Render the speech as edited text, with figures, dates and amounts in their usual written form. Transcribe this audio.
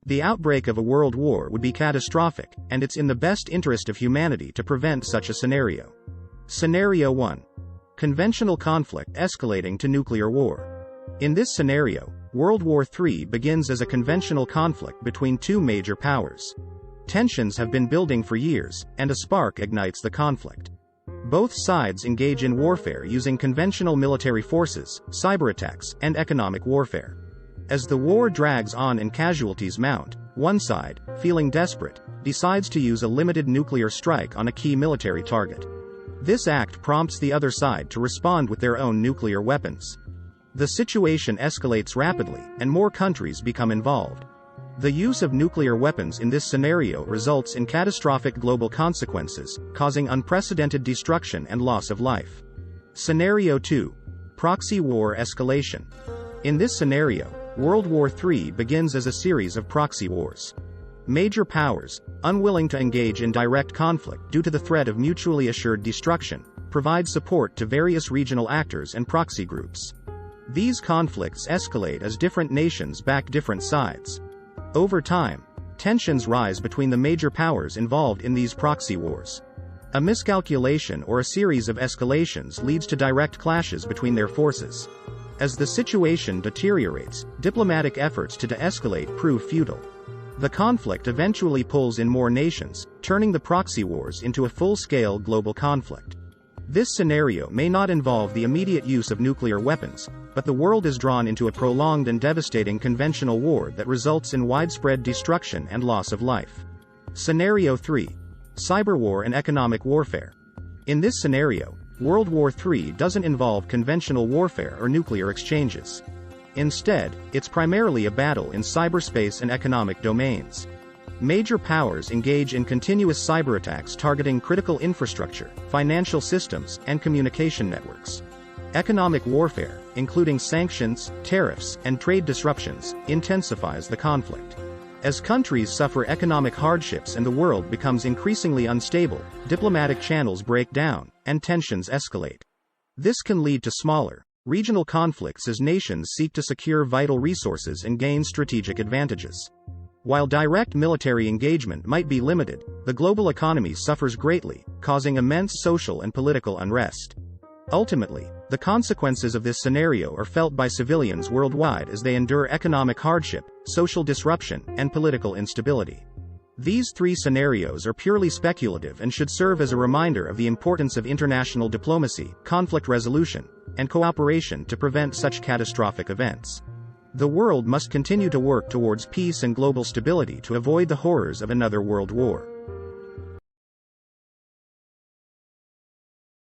The outbreak of a world war would be catastrophic, and it's in the best interest of humanity to prevent such a scenario. Scenario 1. Conventional conflict escalating to nuclear war. In this scenario, World War III begins as a conventional conflict between two major powers. Tensions have been building for years, and a spark ignites the conflict. Both sides engage in warfare using conventional military forces, cyberattacks, and economic warfare. As the war drags on and casualties mount, one side, feeling desperate, decides to use a limited nuclear strike on a key military target. This act prompts the other side to respond with their own nuclear weapons. The situation escalates rapidly, and more countries become involved. The use of nuclear weapons in this scenario results in catastrophic global consequences, causing unprecedented destruction and loss of life. Scenario 2. Proxy war escalation. In this scenario, World War III begins as a series of proxy wars. Major powers, unwilling to engage in direct conflict due to the threat of mutually assured destruction, provide support to various regional actors and proxy groups. These conflicts escalate as different nations back different sides. Over time, tensions rise between the major powers involved in these proxy wars. A miscalculation or a series of escalations leads to direct clashes between their forces. As the situation deteriorates, diplomatic efforts to de-escalate prove futile. The conflict eventually pulls in more nations, turning the proxy wars into a full-scale global conflict. This scenario may not involve the immediate use of nuclear weapons, but the world is drawn into a prolonged and devastating conventional war that results in widespread destruction and loss of life. Scenario 3. Cyber war and economic warfare. In this scenario, World War III doesn't involve conventional warfare or nuclear exchanges. Instead, it's primarily a battle in cyberspace and economic domains. Major powers engage in continuous cyberattacks targeting critical infrastructure, financial systems, and communication networks. Economic warfare, including sanctions, tariffs, and trade disruptions, intensifies the conflict. As countries suffer economic hardships and the world becomes increasingly unstable, diplomatic channels break down, and tensions escalate. This can lead to smaller, regional conflicts as nations seek to secure vital resources and gain strategic advantages. While direct military engagement might be limited, the global economy suffers greatly, causing immense social and political unrest. Ultimately, the consequences of this scenario are felt by civilians worldwide as they endure economic hardship, social disruption, and political instability. These three scenarios are purely speculative and should serve as a reminder of the importance of international diplomacy, conflict resolution, and cooperation to prevent such catastrophic events. The world must continue to work towards peace and global stability to avoid the horrors of another world war.